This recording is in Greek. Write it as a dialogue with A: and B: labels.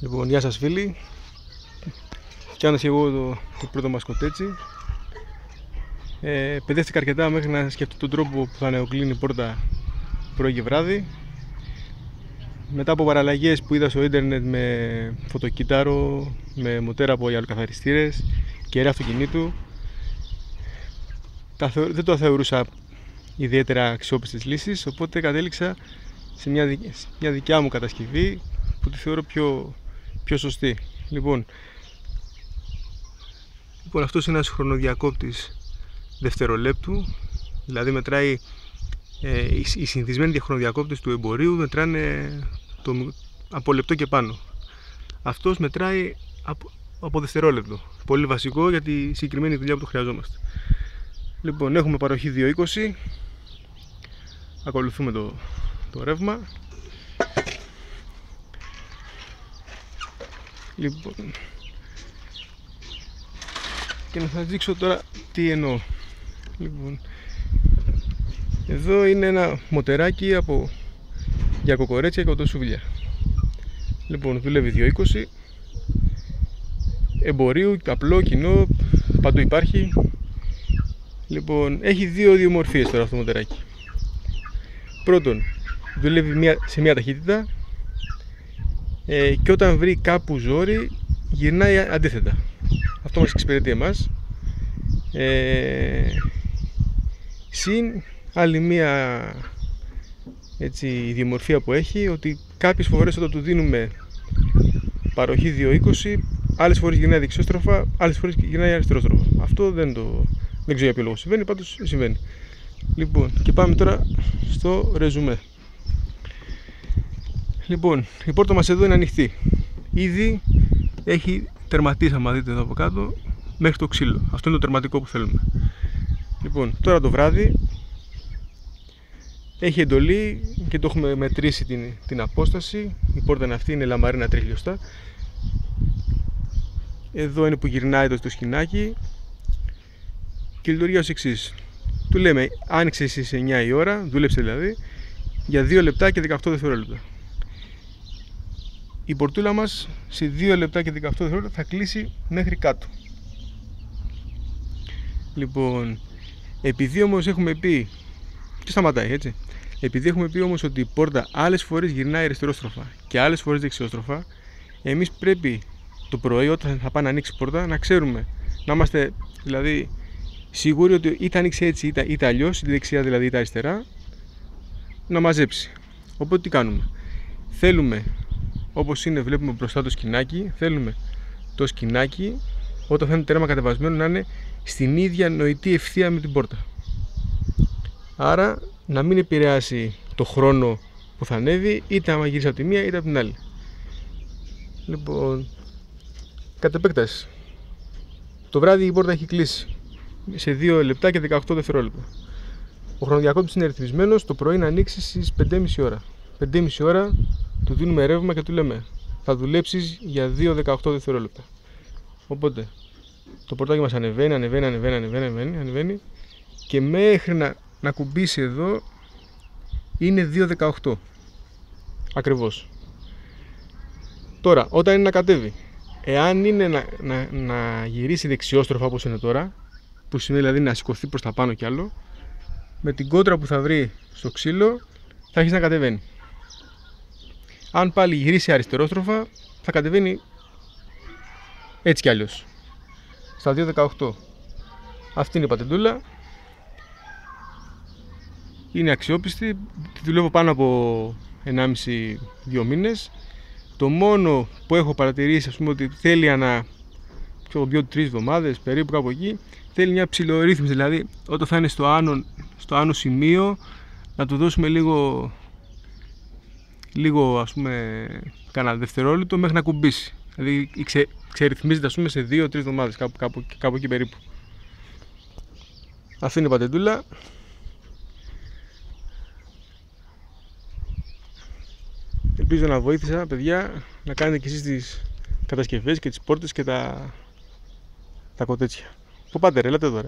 A: Λοιπόν, γεια σας φίλοι. Φτιάχνω και εγώ το πρώτο μας κοτέτσι. Παιδεύτηκα αρκετά μέχρι να σκεφτώ τον τρόπο που θα νεοκλίνει η πόρτα πρωί και βράδυ. Μετά από παραλλαγές που είδα στο ίντερνετ με φωτοκύτταρο, με μοτέρα από γυαλοκαθαριστήρες, κεραία αυτοκινήτου, δεν το θεωρούσα ιδιαίτερα αξιόπιστες λύσεις, οπότε κατέληξα σε μια δικιά μου κατασκευή που τη θεωρώ πιο σωστή. Λοιπόν, αυτός είναι ένας χρονοδιακόπτης δευτερολέπτου, δηλαδή οι συνηθισμένοι χρονοδιακόπτες του εμπορίου μετράνε από λεπτό και πάνω. Αυτός μετράει από δευτερόλεπτο. Πολύ βασικό για τη συγκεκριμένη δουλειά που το χρειαζόμαστε. Λοιπόν, έχουμε παροχή 220, ακολουθούμε το ρεύμα. Λοιπόν, και να σας δείξω τώρα τι εννοώ. Λοιπόν, εδώ είναι ένα μοτεράκι για κοκορέτσια και κοτοσούβλια. Λοιπόν, δουλεύει 220, εμπορίου, απλό, κοινό, παντού υπάρχει. Λοιπόν, έχει δύο μορφίες τώρα αυτό το μοτεράκι. Πρώτον, δουλεύει σε μια ταχύτητα και όταν βρει κάπου ζόρι γυρνάει αντίθετα. Αυτό μας εξυπηρετεί εμάς. Συν άλλη μία ιδιομορφία που έχει, ότι κάποιες φορές όταν του δίνουμε παροχή 220, άλλες φορές γυρνάει δεξιόστροφα, άλλες φορές γυρνάει αριστερόστροφα. Αυτό δεν ξέρω για ποιο λόγο συμβαίνει, πάντως συμβαίνει. Λοιπόν, και πάμε τώρα στο ρεζουμέ. Λοιπόν, η πόρτα μας εδώ είναι ανοιχτή. Ήδη έχει τερματίσει, άμα δείτε εδώ από κάτω, μέχρι το ξύλο. Αυτό είναι το τερματικό που θέλουμε. Λοιπόν, τώρα το βράδυ έχει εντολή και το έχουμε μετρήσει την απόσταση. Η πόρτα είναι αυτή, είναι λαμαρίνα 3 χιλιοστά. Εδώ είναι που γυρνάει το σκηνάκι και λειτουργεί ως εξής. Του λέμε, άνοιξε στις 9 η ώρα, δούλεψε δηλαδή, για 2 λεπτά και 18 δευτερόλεπτα. Η πορτούλα μας σε 2 λεπτά και 18 δευτερόλεπτα θα κλείσει μέχρι κάτω. Λοιπόν, επειδή όμως έχουμε πει, και σταματάει έτσι, επειδή έχουμε πει όμως ότι η πόρτα άλλες φορές γυρνάει αριστερόστροφα και άλλες φορές δεξιόστροφα, εμείς πρέπει το πρωί όταν θα πάει να ανοίξει η πόρτα να ξέρουμε, να είμαστε δηλαδή σίγουροι ότι είτε ανοίξει έτσι είτε αλλιώς, είτε δεξιά δηλαδή είτε αριστερά, να μαζέψει. Οπότε τι κάνουμε? Θέλουμε, όπως είναι, βλέπουμε μπροστά το σκηνάκι, θέλουμε το σκηνάκι όταν θα είναι τέρμα κατεβασμένο να είναι στην ίδια νοητή ευθεία με την πόρτα. Άρα να μην επηρεάσει το χρόνο που θα ανέβει, είτε άμα γυρίσει από τη μία είτε από την άλλη. Λοιπόν, κατ' επέκταση, το βράδυ η πόρτα έχει κλείσει σε 2 λεπτά και 18 δευτερόλεπτα. Ο χρονοδιακόπτης είναι ρυθμισμένος το πρωί να ανοίξει στις 5.30 ώρα. 5.30 ώρα του δίνουμε ρεύμα και του λέμε θα δουλέψεις για 2-18 δευτερόλεπτα. Οπότε το πορτάκι μας ανεβαίνει και μέχρι να κουμπίσει εδώ είναι 2.18 ακριβώς. Τώρα όταν είναι να κατέβει, εάν είναι να γυρίσει δεξιόστροφα όπως είναι τώρα, που σημαίνει δηλαδή να σηκωθεί προς τα πάνω κι άλλο, με την κόντρα που θα βρει στο ξύλο θα αρχίσει να κατεβαίνει. Αν πάλι γυρίσει αριστερόστροφα θα κατεβαίνει έτσι κι αλλιώς στα 2.18. Αυτή είναι η πατεντούλα, είναι αξιόπιστη, τη δουλεύω πάνω από 1,5-2 μήνες. Το μόνο που έχω παρατηρήσει, ας πούμε, ότι θέλει ανά 2-3 εβδομάδες περίπου, κάπου εκεί, θέλει μια ψιλορύθμιση, δηλαδή όταν θα είναι στο άνω σημείο να του δώσουμε λίγο ας πούμε κανένα δευτερόλεπτο μέχρι να κουμπίσει. Δηλαδή ξερυθμίζεται, ας πούμε, σε 2-3 εβδομάδες, κάπου εκεί περίπου. Αυτή είναι η πατεντούλα. Ελπίζω να βοήθησα, παιδιά, να κάνετε και εσείς τις κατασκευές και τις πόρτες και τα κοτέτσια. Πού πάτε ρε, έλατε εδώ ρε.